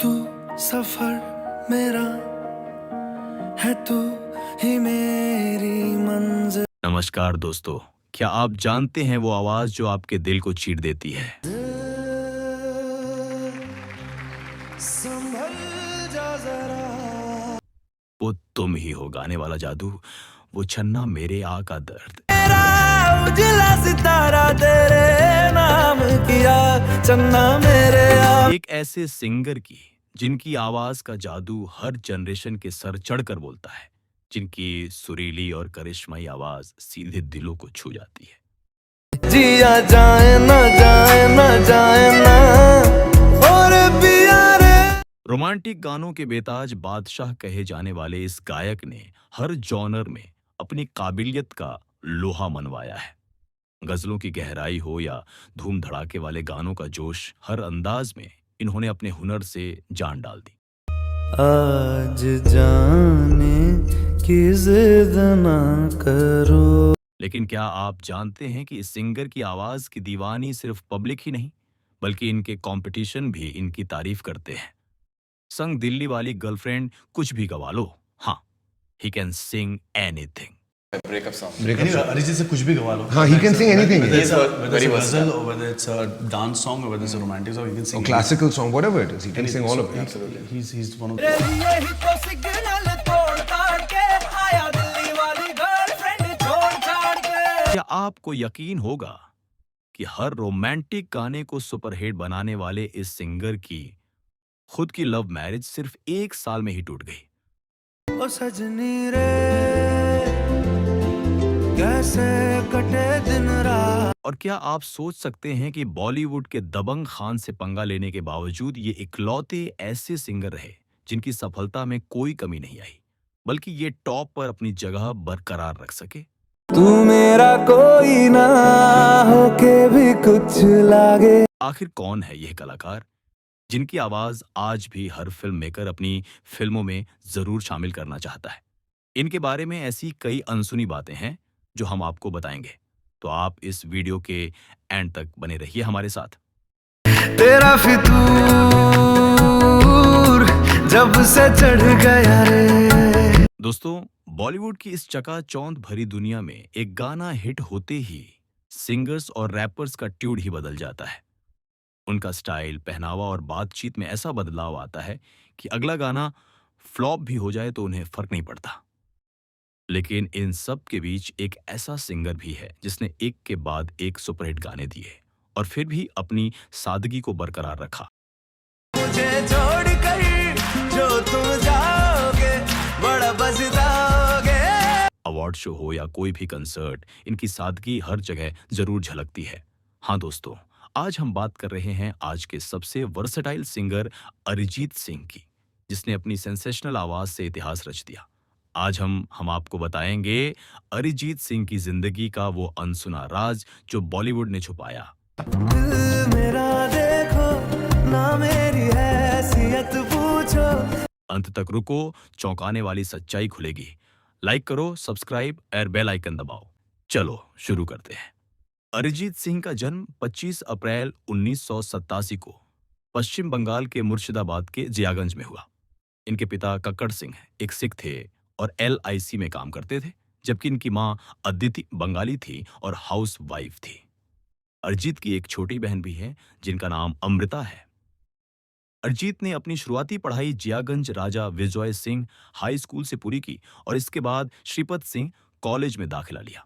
तू सफर मेरा है, तू ही मेरी मंजिल। नमस्कार दोस्तों, क्या आप जानते हैं वो आवाज जो आपके दिल को चीर देती है? संभल जा जरा, वो तुम ही हो। गाने वाला जादू, वो छन्ना मेरे आ का दर्द। मेरा उजला सितारा तेरे नाम किया, चन्ना मेरे आ। एक ऐसे सिंगर की जिनकी आवाज का जादू हर जनरेशन के सर चढ़कर बोलता है, जिनकी सुरीली और करिश्माई आवाज सीधे दिलों को छू जाती है। जिया जाए ना जाए ना जाए ना, और पिया रे। रोमांटिक गानों के बेताज बादशाह कहे जाने वाले इस गायक ने हर जॉनर में अपनी काबिलियत का लोहा मनवाया है। गजलों की गहराई हो या धूम धड़ाके वाले गानों का जोश, हर अंदाज में इन्होंने अपने हुनर से जान डाल दी। आज जाने की जिद ना करो। लेकिन क्या आप जानते हैं कि इस सिंगर की आवाज की दीवानी सिर्फ पब्लिक ही नहीं, बल्कि इनके कंपटीशन भी इनकी तारीफ करते हैं। संग दिल्ली वाली गर्लफ्रेंड कुछ भी गवा लो, हाँ, he can sing anything. breakup song. Anyway, Arijit से कुछ भी गवा लो. हाँ, he can sing anything. Whether it's a very ghazal versatile. or whether it's a dance song or whether it's a romantic song, he can sing Or classical song, whatever it is, he can anything. sing all of it. Absolutely. He's one of रे यही तो signal तोड़ ताड़ के आया दिल्ली वाली girlfriend छोड़ छाड़ के। क्या आपको यकीन होगा कि हर रोमांटिक गाने को सुपरहिट बनाने वाले इस सिंगर की खुद की लव मैरिज सिर्फ 1 साल में ही टूट गई। ओ सजनी रे, कैसे कटे दिन रात। और क्या आप सोच सकते हैं कि बॉलीवुड के दबंग खान से पंगा लेने के बावजूद ये इकलौते ऐसे सिंगर रहे जिनकी सफलता में कोई कमी नहीं आई, बल्कि ये टॉप पर अपनी जगह बरकरार रख सके। तू मेरा कोई ना होके भी कुछ लागे। आखिर कौन है यह कलाकार जिनकी आवाज आज भी हर फिल्म मेकर अपनी फिल्मों में जरूर शामिल करना चाहता है? इनके बारे में ऐसी कई अनसुनी बातें हैं जो हम आपको बताएंगे, तो आप इस वीडियो के एंड तक बने रहिए हमारे साथ। तेरा फितूर जब से चढ़ गया रे। दोस्तों, बॉलीवुड की इस चकाचौंध भरी दुनिया में एक गाना हिट होते ही सिंगर्स और रैपर्स का ट्यून ही बदल जाता है। उनका स्टाइल, पहनावा और बातचीत में ऐसा बदलाव आता है कि अगला गाना फ्लॉप भी हो जाए तो उन्हें फर्क नहीं पड़ता। लेकिन इन सब के बीच एक ऐसा सिंगर भी है जिसने एक के बाद एक सुपरहिट गाने दिए और फिर भी अपनी सादगी को बरकरार रखा। मुझे छोड़ कर जो तुम जाओगे, बड़ा पछताओगे। अवार्ड शो हो या कोई भी कंसर्ट, इनकी सादगी हर जगह जरूर झलकती है। हाँ दोस्तों, आज हम बात कर रहे हैं आज के सबसे वर्सेटाइल सिंगर अरिजीत सिंह की, जिसने अपनी सेंसेशनल आवाज से इतिहास रच दिया। आज हम आपको बताएंगे अरिजीत सिंह की जिंदगी का वो अनसुना राज जो बॉलीवुड ने छुपाया। दिल मेरा देखो ना, मेरी हैसियत पूछो। अंत तक रुको, चौंकाने वाली सच्चाई खुलेगी। लाइक करो, सब्सक्राइब और बेल आइकन दबाओ। चलो शुरू करते हैं। अरिजीत सिंह का जन्म 25 अप्रैल 1987 को पश्चिम बंगाल के मुर्शिदाबाद के जियागंज में हुआ। इनके पिता कक्कड़ सिंह एक सिख थे और LIC में काम करते थे, जबकि इनकी मां अदिति बंगाली थी और हाउस वाइफ थी। अरिजीत की एक छोटी बहन भी है जिनका नाम अमृता है। अरिजीत ने अपनी शुरुआती पढ़ाई जियागंज राजा विजय सिंह हाई स्कूल से पूरी की और इसके बाद श्रीपत सिंह कॉलेज में दाखिला लिया।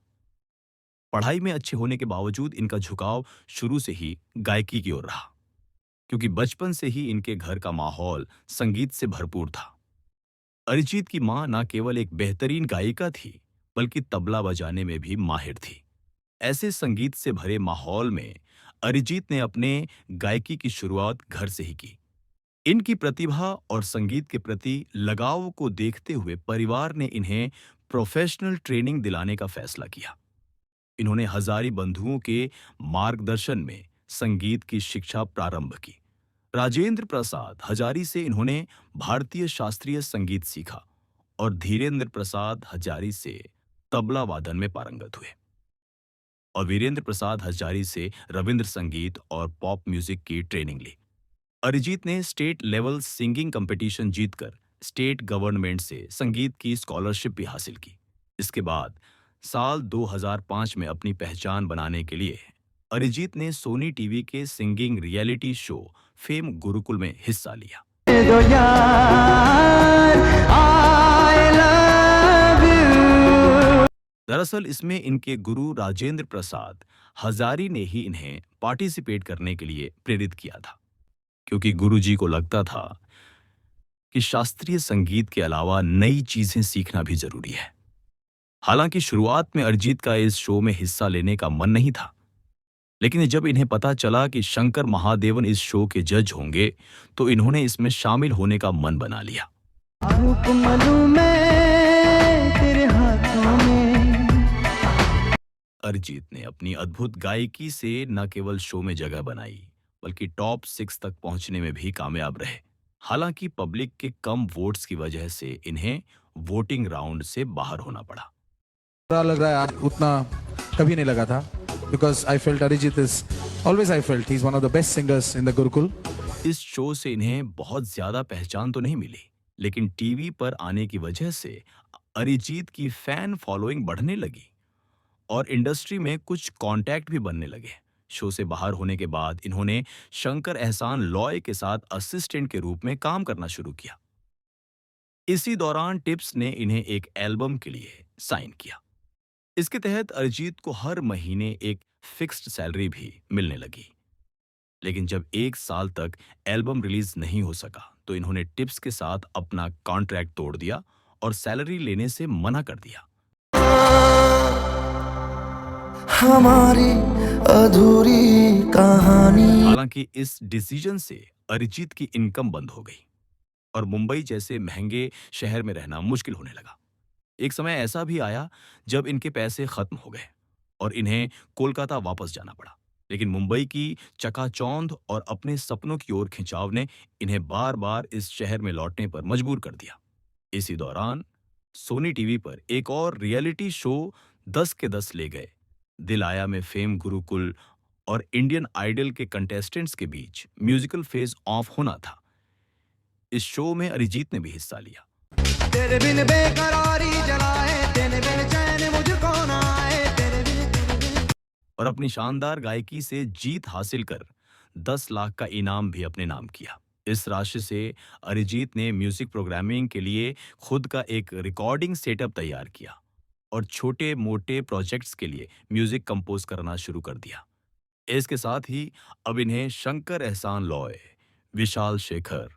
पढ़ाई में अच्छे होने के बावजूद इनका झुकाव शुरू से ही गायकी की ओर रहा, क्योंकि बचपन से ही इनके घर का माहौल संगीत से भरपूर था। अरिजीत की मां न केवल एक बेहतरीन गायिका थी, बल्कि तबला बजाने में भी माहिर थी। ऐसे संगीत से भरे माहौल में अरिजीत ने अपने गायकी की शुरुआत घर से ही की। इनकी प्रतिभा और संगीत के प्रति लगाव को देखते हुए परिवार ने इन्हें प्रोफेशनल ट्रेनिंग दिलाने का फैसला किया। इन्होंने हजारी बंधुओं के मार्गदर्शन में संगीत की शिक्षा प्रारंभ की। राजेंद्र प्रसाद हजारी से इन्होंने भारतीय शास्त्रीय संगीत सीखा और धीरेन्द्र प्रसाद हजारी से तबला वादन में पारंगत हुए और वीरेंद्र प्रसाद हजारी से रविंद्र संगीत और पॉप म्यूजिक की ट्रेनिंग ली। अरिजीत ने स्टेट लेवल सिंगिंग कंपटीशन जीतकर स्टेट गवर्नमेंट से संगीत की स्कॉलरशिप भी हासिल की। इसके बाद साल 2005 में अपनी पहचान बनाने के लिए अरिजीत ने सोनी टीवी के singing reality show fame Gurukul में हिस्सा लिया। दरअसल इसमें इनके गुरु राजेंद्र प्रसाद हजारी ने ही इन्हें पार्टिसिपेट करने के लिए प्रेरित किया था, क्योंकि गुरुजी को लगता था कि शास्त्रीय संगीत के अलावा नई चीजें सीखना भी जरूरी है। हालांकि शुरुआत में अरिजीत का इस शो में हिस्सा लेने का मन नहीं था, लेकिन जब इन्हें पता चला कि शंकर महादेवन इस शो के जज होंगे तो इन्होंने इसमें शामिल होने का मन बना लिया। अरिजीत ने अपनी अद्भुत गायकी से न केवल शो में जगह बनाई बल्कि टॉप 6 तक पहुंचने में भी कामयाब रहे। हालांकि पब्लिक के कम वोट्स की वजह से इन्हें वोटिंग राउंड से बाहर होना पड़ा। बुरा लग रहा है, आज उतना कभी नहीं लगा था, because I felt Arijit is always I felt he is one of the best singers in the Gurukul. इस शो से इन्हें बहुत ज्यादा पहचान तो नहीं मिली, लेकिन टीवी पर आने की वजह से अरिजीत की फैन फॉलोइंग बढ़ने लगी और इंडस्ट्री में कुछ कॉन्टैक्ट भी बनने लगे। शो से बाहर होने के बाद इन्होंने शंकर एहसान लॉय के साथ असिस्टेंट के रूप में काम करना शुरू किया। इसी दौरान टिप्स ने इन्हें एक एल्बम के लिए साइन किया। इसके तहत अरिजीत को हर महीने एक फिक्स्ड सैलरी भी मिलने लगी। लेकिन जब 1 साल तक एल्बम रिलीज नहीं हो सका तो इन्होंने टिप्स के साथ अपना कॉन्ट्रैक्ट तोड़ दिया और सैलरी लेने से मना कर दिया। हमारी अधूरी कहानी। हालांकि इस डिसीजन से अरिजीत की इनकम बंद हो गई और मुंबई जैसे महंगे शहर में रहना मुश्किल होने लगा। एक समय ऐसा भी आया जब इनके पैसे खत्म हो गए और इन्हें कोलकाता वापस जाना पड़ा। लेकिन मुंबई की चकाचौंध और अपने सपनों की ओर खिंचाव ने इन्हें बार बार इस शहर में लौटने पर मजबूर कर दिया। इसी दौरान सोनी टीवी पर एक और रियलिटी शो 10 के 10 ले गए। दिल आया में फेम गुरुकुल और इंडियन आइडल के कंटेस्टेंट्स के बीच म्यूजिकल फेज ऑफ होना था। इस शो में अरिजीत ने भी हिस्सा लिया। तेरे बिन बेकरारी जलाए, तेरे बिन चैन मुझको ना आए, तेरे बिन। और अपनी शानदार गायकी से जीत हासिल कर 10 लाख का इनाम भी अपने नाम किया। इस राशि से अरिजीत ने म्यूजिक प्रोग्रामिंग के लिए खुद का एक रिकॉर्डिंग सेटअप तैयार किया और छोटे मोटे प्रोजेक्ट्स के लिए म्यूजिक कंपोज करना शुरू कर दिया। इसके साथ ही अब इन्हें शंकर एहसान लॉय, विशाल शेखर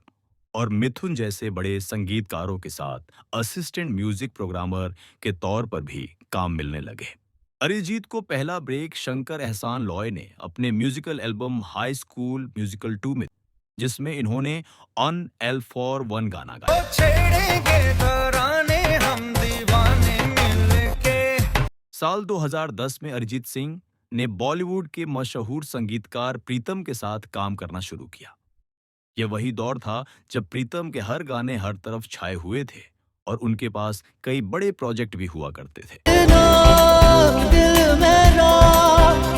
और मिथुन जैसे बड़े संगीतकारों के साथ असिस्टेंट म्यूजिक प्रोग्रामर के तौर पर भी काम मिलने लगे। अरिजीत को पहला ब्रेक शंकर एहसान लॉय ने अपने musical album high school musical 2 में, जिसमें इन्होंने ऑन एल फॉर वन गाना गाया। छेड़ेंगे तराने हम दीवाने मिलके। साल 2010 में अरिजीत सिंह ने बॉलीवुड के मशहूर संगीतकार प्रीतम के साथ काम करना शुरू किया। यह वही दौर था जब प्रीतम के हर गाने हर तरफ छाए हुए थे और उनके पास कई बड़े प्रोजेक्ट भी हुआ करते थे। दिल मेरा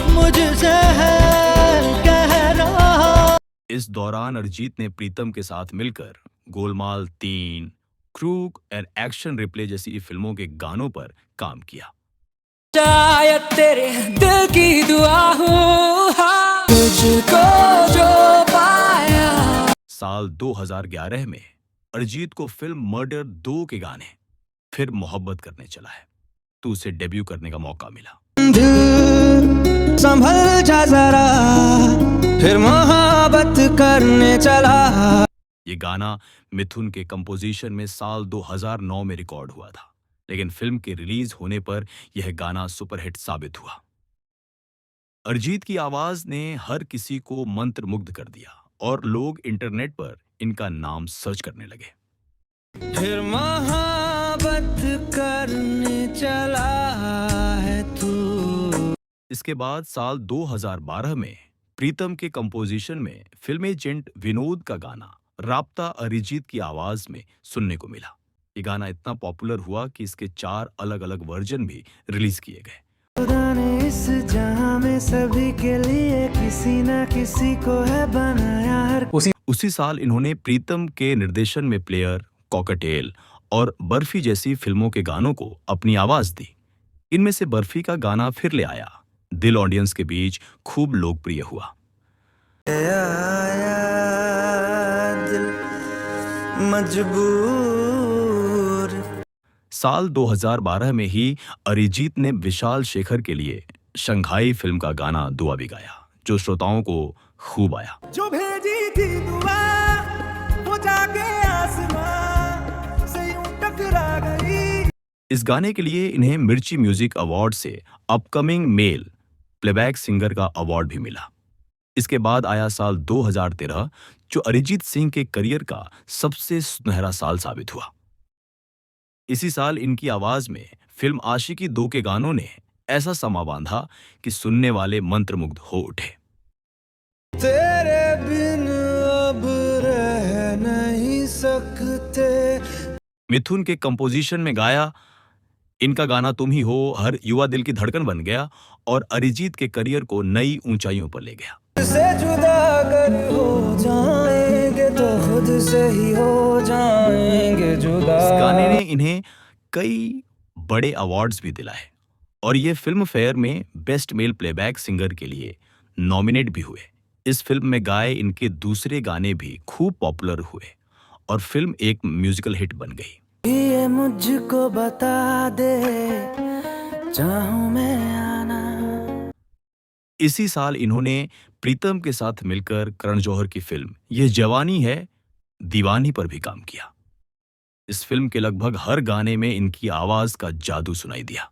मुझसे है कह रहा। इस दौरान अरिजीत ने प्रीतम के साथ मिलकर गोलमाल 3, क्रूक और एक्शन रिप्ले जैसी फिल्मों के गानों पर काम किया। शायद तेरे दिल की दुआ हूँ, हाँ, तुझको जो पाया। साल 2011 में अरिजीत को फिल्म मर्डर 2 के गाने फिर मोहब्बत करने चला है तो उसे डेब्यू करने का मौका मिला। दिल संभल जा जरा, फिर मोहब्बत करने चला। ये गाना मिथुन के कंपोजिशन में साल 2009 में रिकॉर्ड हुआ था, लेकिन फिल्म के रिलीज होने पर यह गाना सुपरहिट साबित हुआ। अरिजीत की आवाज ने हर किसी को मंत्रमुग्ध कर दिया और लोग इंटरनेट पर इनका नाम सर्च करने लगे। फिर मोहब्बत करने चला है तू। इसके बाद साल 2012 में प्रीतम के कंपोजिशन में फिल्म एजेंट विनोद का गाना राब्ता अरिजीत की आवाज में सुनने को मिला। ये गाना इतना पॉपुलर हुआ कि इसके 4 अलग-अलग वर्जन भी रिलीज किए गए। खुदा ने इस जहां में सभी के लिए किसी ना किसी को है बनाया हर। उसी साल इन्होंने प्रीतम के निर्देशन में प्लेयर, कॉकटेल और बर्फी जैसी फिल्मों के गानों को अपनी आवाज दी। इनमें से बर्फी का गाना फिर ले आया, दिल ऑडियंस के बीच खूब लोकप्रिय हुआ। मजबूर। साल 2012 में ही अरिजीत ने विशाल शेखर के लिए शंघाई फिल्म का गाना दुआ भी गाया, जो श्रोताओं को खूब आया। जो भेजी थी दुआ वो जाके आसमां से यूं टकरा गई। इस गाने के लिए इन्हें मिर्ची म्यूजिक अवार्ड से अपकमिंग मेल प्लेबैक सिंगर का अवार्ड भी मिला। इसके बाद आया साल 2013, जो अरिजीत सिंह के करियर का सबसे सुनहरा साल साबित हुआ। इसी साल इनकी आवाज में फिल्म आशिकी 2 के गानों ने ऐसा समा बांधा कि सुनने वाले मंत्रमुग्ध हो उठे। तेरे बिन अब रह नहीं सकते। मिथुन के कंपोजिशन में गाया इनका गाना तुम ही हो हर युवा दिल की धड़कन बन गया और अरिजीत के करियर को नई ऊंचाइयों पर ले गया। से जुदा अगर हो जाएंगे तो खुद से ही हो जाएंगे जुदा। इस गाने ने इन्हें कई बड़े अवार्ड्स भी दिलाए और ये फिल्म फेयर में बेस्ट मेल प्लेबैक सिंगर के लिए नॉमिनेट भी हुए। इस फिल्म में गाए इनके दूसरे गाने भी खूब पॉपुलर हुए और फिल्म एक म्यूजिकल हिट बन गई। ये मुझको बता दे चाहूं मैं आना। इसी साल इन्होंने प्रीतम के साथ मिलकर करण जौहर की फिल्म ये जवानी है दीवानी पर भी काम किया। इस फिल्म के लगभग हर गाने में इनकी आवाज का जादू सुनाई दिया,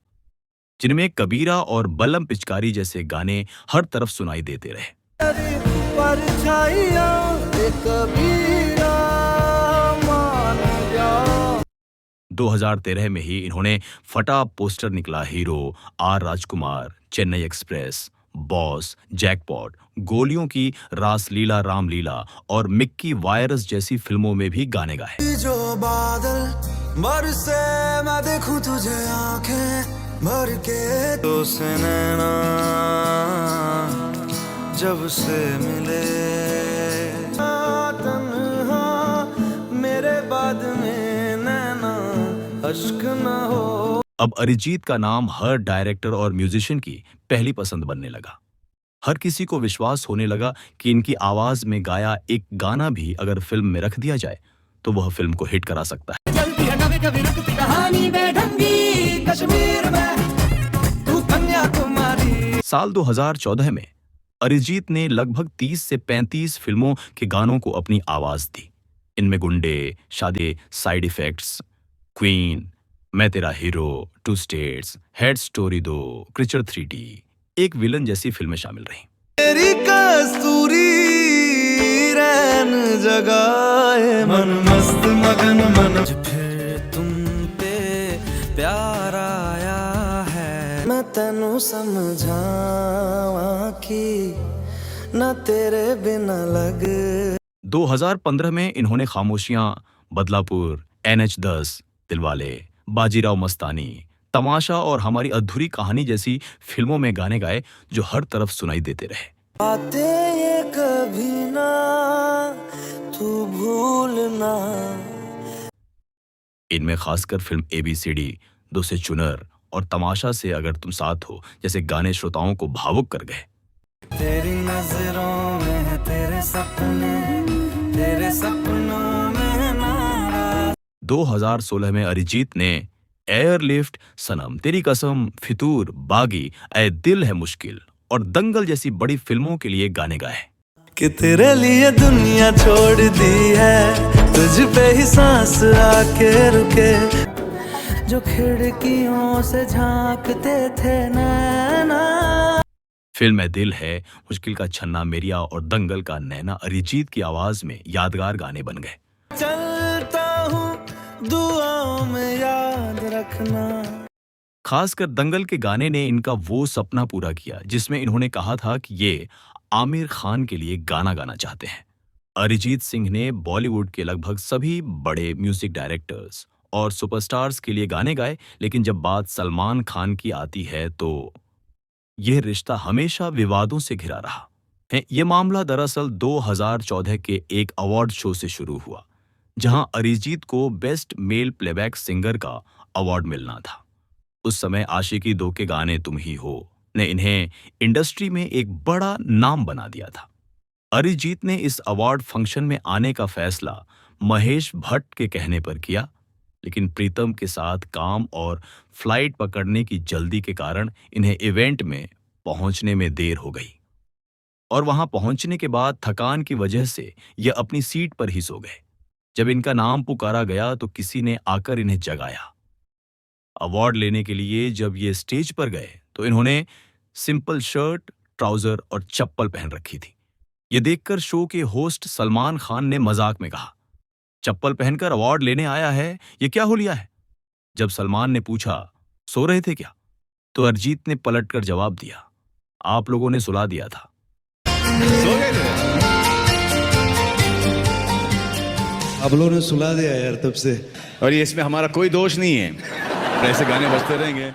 जिनमें कबीरा और बलम पिचकारी जैसे गाने हर तरफ सुनाई देते रहे। 2013 में ही इन्होंने फटा पोस्टर निकला हीरो, आर राजकुमार, चेन्नई एक्सप्रेस, बॉस, जैकपॉट, गोलियों की रासलीला रामलीला और मिक्की वायरस जैसी फिल्मों में भी गाने गाए। जो बादल बरसे मैं देखूं तुझे आंखें भर के, तो से नैना जब से मिले तन्हा मेरे बाद में नैना अश्क न हो। अब अरिजीत का नाम हर डायरेक्टर और म्यूजिशियन की पहली पसंद बनने लगा। हर किसी को विश्वास होने लगा कि इनकी आवाज में गाया एक गाना भी अगर फिल्म में रख दिया जाए तो वह फिल्म को हिट करा सकता है। चलती है कभी कभी रुकती कहानी बेढंगी कश्मीर में तू कन्याकुमारी। साल 2014 में अरिजीत ने लगभग 30 से 35 फिल्मों के गानों को अपनी आवाज दी। इनमें गुंडे, शादी, साइड इफेक्ट्स, क्वीन, मैं तेरा hero, 2 states, head story 2, क्रिचर 3D, एक विलन जैसी फिल्में शामिल रहीं। तेरी कस्तूरी रैन जगाए मन मस्त मगन मन, फिर तुम पे प्यार आया है मैं तेनू समझावा कि ना तेरे बिना लग। 2015 में इन्होंने खामोशियां, बदलापुर, NH10, दिलवाले, बाजीराव मस्तानी, तमाशा और हमारी अधूरी कहानी जैसी फिल्मों में गाने गाए जो हर तरफ सुनाई देते रहे। बातें ये कभी ना तू भूलना। इनमें खासकर फिल्म ABCD, 2 से चुनर और तमाशा से अगर तुम साथ हो जैसे गाने श्रोताओं को भावुक कर गए। तेरी नजरों में है तेरे सपनों में नारा। 2016 में अरिजीत ने एयरलिफ्ट, सनम तेरी कसम, फितूर, बागी, ऐ दिल है मुश्किल और दंगल जैसी बड़ी फिल्मों के लिए गाने गाए। कि तेरे लिए दुनिया छोड़ दी है तुझ पे ही सांस आके रुके, जो खिड़कियों से झांकते थे नैना। फिल्म है दिल है मुश्किल का छन्ना मेरिया और दंगल का नैना अरिजीत की आवाज में यादगार गाने बन गए। चलता हूँ दुआओं में याद रखना। खासकर दंगल के गाने ने इनका वो सपना पूरा किया जिसमें इन्होंने कहा था कि ये आमिर खान के लिए गाना गाना चाहते हैं। अरिजीत सिंह ने बॉलीवुड के लगभग सभी बड़े म्यूजिक डायरेक्टर्स और सुपरस्टार्स के लिए गाने गाए, लेकिन जब बात सलमान खान की आती है तो यह रिश्ता हमेशा विवादों से घिरा रहा। ये मामला दरअसल 2014 के एक अवार्ड शो से शुरू हुआ, जहां अरिजीत को बेस्ट मेल प्लेबैक सिंगर का अवार्ड मिलना था। उस समय आशिकी 2 के गाने तुम ही हो ने इन्हें इंडस्ट्री में एक बड़ा नाम बना दिया था। अरिजीत ने इस अवार्ड फंक्शन में आने का फैसला महेश भट्ट के कहने पर किया, लेकिन प्रीतम के साथ काम और फ्लाइट पकड़ने की जल्दी के कारण इन्हें इवेंट में पहुंचने में देर हो गई और वहां पहुंचने के बाद थकान की वजह से यह अपनी सीट पर ही सो गए। जब इनका नाम पुकारा गया तो किसी ने आकर इन्हें जगाया। अवार्ड लेने के लिए जब ये स्टेज पर गए तो इन्होंने सिंपल शर्ट, ट्राउजर और चप्पल पहन रखी थी। ये देखकर शो के होस्ट सलमान खान ने मजाक में कहा, चप्पल पहनकर अवार्ड लेने आया है, ये क्या हुलिया है? जब सलमान ने पूछा, सो रहे थे क्या? तो अरिजीत ने पलटकर जवाब दिया, आप लोगों ने सुला दिया था। आप लोगों ने सुला दिया यार तब से, और ये इसमें हमारा कोई दोष नहीं है। ऐसे गाने बजते रहेंगे।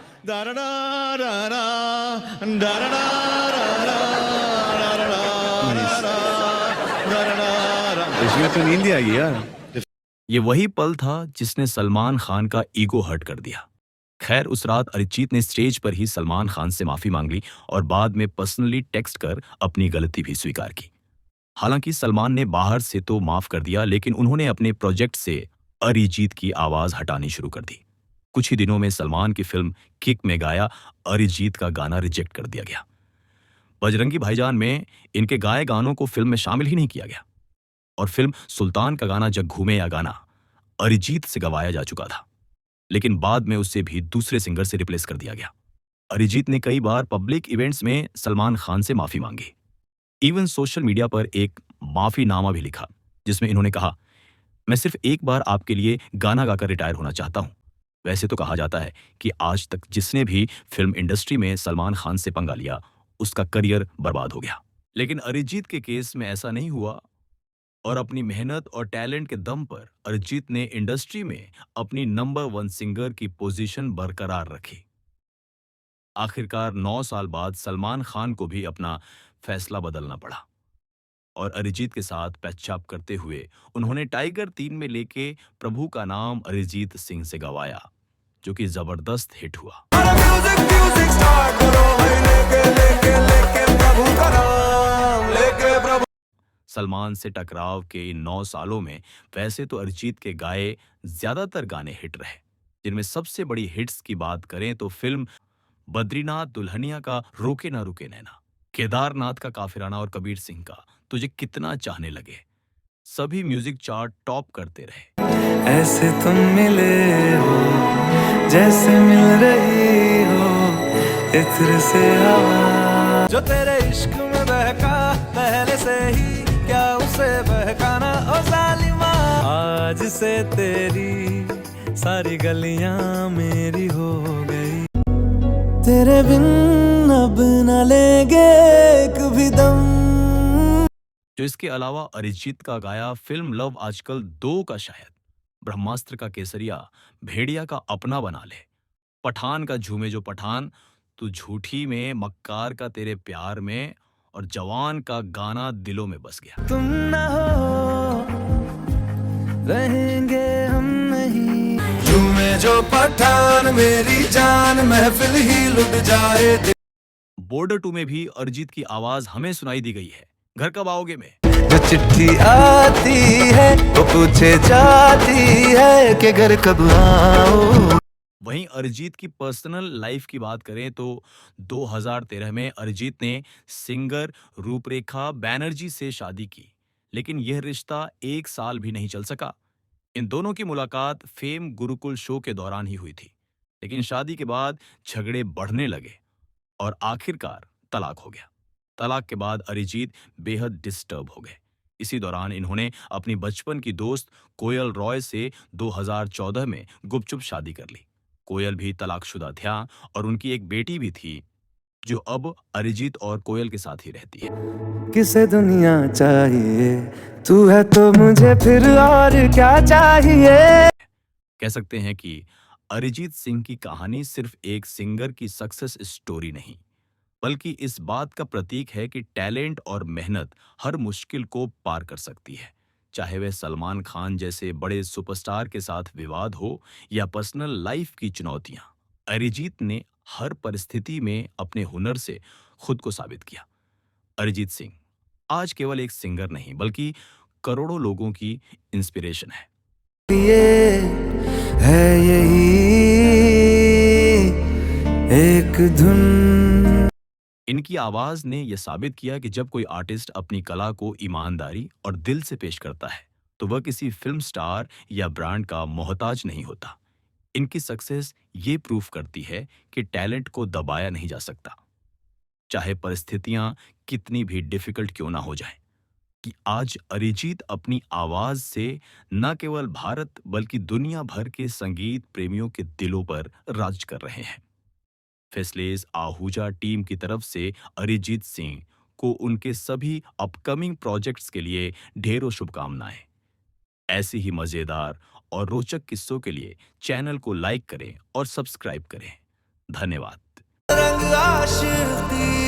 इसमें तो नींद ही आ गई यार। ये वही पल था जिसने सलमान खान का ईगो हर्ट कर दिया। खैर, उस रात अरिजीत ने स्टेज पर ही सलमान खान से माफी मांग ली और बाद में पर्सनली टेक्स्ट कर अपनी गलती भी स्वीकार की। हालांकि सलमान ने बाहर से तो माफ कर दिया, लेकिन उन्होंने अपने प्रोजेक्ट से अरिजीत की आवाज हटानी शुरू कर दी। कुछ ही दिनों में सलमान की फिल्म किक में गाया अरिजीत का गाना रिजेक्ट कर दिया गया। बजरंगी भाईजान में इनके गाए गानों को फिल्म में शामिल ही नहीं किया गया और फिल्म सुल्तान का गाना जग घूमे या गाना अरिजीत से गवाया जा चुका था, लेकिन बाद में उसे भी दूसरे सिंगर से रिप्लेस कर दिया गया। अरिजीत ने कई बार पब्लिक इवेंट्स में सलमान खान से माफी मांगी। इवन सोशल मीडिया पर एक माफीनामा भी लिखा, जिसमें इन्होंने कहा, मैं सिर्फ एक बार आपके लिए गाना गाकर रिटायर होना चाहता हूं। वैसे तो कहा जाता है कि आज तक जिसने भी फिल्म इंडस्ट्री में सलमान खान से पंगा लिया उसका करियर बर्बाद हो गया, लेकिन अरिजीत के केस में ऐसा नहीं हुआ और अपनी मेहनत और टैलेंट के दम पर अरिजीत ने इंडस्ट्री में अपनी नंबर 1 सिंगर की पोजीशन बरकरार रखी। आखिरकार 9 साल बाद सलमान खान को भी अपना फैसला बदलना पड़ा और अरिजीत के साथ पैचअप करते हुए उन्होंने टाइगर 3 में लेके प्रभु का नाम अरिजीत सिंह से गवाया, जो कि जबरदस्त हिट हुआ। सलमान से टकराव के इन 9 सालों में वैसे तो अरिजीत के गाए ज्यादातर गाने हिट रहे, जिनमें सबसे बड़ी हिट्स की बात करें तो फिल्म बद्रीनाथ दुल्हनिया का रोके ना रुके नैना, केदारनाथ का काफिराना और कबीर सिंह का तुझे कितना चाहने लगे, सभी म्यूजिक चार्ट टॉप करते रहे। ऐसे तुम मिले हो जैसे मिल रही हो इत्र से हवा, जो तेरे इश्क में बहका पहले से ही, क्या उसे बहकाना ओ जालिमा। आज से तेरी सारी गलियां मेरी हो गई, तेरे बिन अब न लेंगे एक भी दम। जो इसके अलावा अरिजीत का गाया फिल्म लव आजकल 2 का शायद, ब्रह्मास्त्र का केसरिया, भेड़िया का अपना बना ले, पठान का झूमे जो पठान, तू झूठी में, मक्कार का तेरे प्यार में और जवान का गाना दिलों में बस गया। तुम ना हो रहेंगे हम नहीं, झूमे जो पठान मेरी जान महफिल ही लुट जाए। बॉर्डर 2 में भी अरिजीत की आवाज हमें सुनाई दी गई है, घर कब आओगे में। जो चिट्ठी आती है वो पूछे जाती है कि घर कब आओ। वहीं अरिजीत की पर्सनल लाइफ की बात करें तो 2013 में अरिजीत ने सिंगर रूपरेखा बैनर्जी से शादी की, लेकिन यह रिश्ता 1 साल भी नहीं चल सका। इन दोनों की मुलाकात फेम गुरुकुल शो के दौरान ही हुई थी, लेकिन शादी के बाद झगड़े बढ़ने लगे और आखिरकार तलाक हो गया। तलाक के बाद अरिजीत बेहद डिस्टर्ब हो गए। इसी दौरान इन्होंने अपनी बचपन की दोस्त कोयल रॉय से 2014 में गुपचुप शादी कर ली। कोयल भी तलाकशुदा था और उनकी एक बेटी भी थी, जो अब अरिजीत और कोयल के साथ ही रहती है। किसे दुनिया चाहिए, तू है तो मुझे फिर और क्या चाहिए। कह सकते हैं कि अरिजीत सिंह की कहानी सिर्फ एक सिंगर की सक्सेस स्टोरी नहीं, बल्कि इस बात का प्रतीक है कि टैलेंट और मेहनत हर मुश्किल को पार कर सकती है। चाहे वह सलमान खान जैसे बड़े सुपरस्टार के साथ विवाद हो या पर्सनल लाइफ की चुनौतियां, अरिजीत ने हर परिस्थिति में अपने हुनर से खुद को साबित किया। अरिजीत सिंह आज केवल एक सिंगर नहीं बल्कि करोड़ों लोगों की इंस्पिरेशन है। ये है यही एक धुन। इनकी आवाज ने यह साबित किया कि जब कोई आर्टिस्ट अपनी कला को ईमानदारी और दिल से पेश करता है तो वह किसी फिल्म स्टार या ब्रांड का मोहताज नहीं होता। इनकी सक्सेस ये प्रूफ करती है कि टैलेंट को दबाया नहीं जा सकता, चाहे परिस्थितियां कितनी भी डिफिकल्ट क्यों ना हो जाएं। कि आज अरिजीत अपनी आवाज से न केवल भारत बल्कि दुनिया भर के संगीत प्रेमियों के दिलों पर राज कर रहे हैं। फेसलेस आहूजा टीम की तरफ से अरिजीत सिंह को उनके सभी अपकमिंग प्रोजेक्ट्स के लिए ढेरों शुभकामनाएं। ऐसी ही मजेदार और रोचक किस्सों के लिए चैनल को लाइक करें और सब्सक्राइब करें। धन्यवाद। रंग आशिकी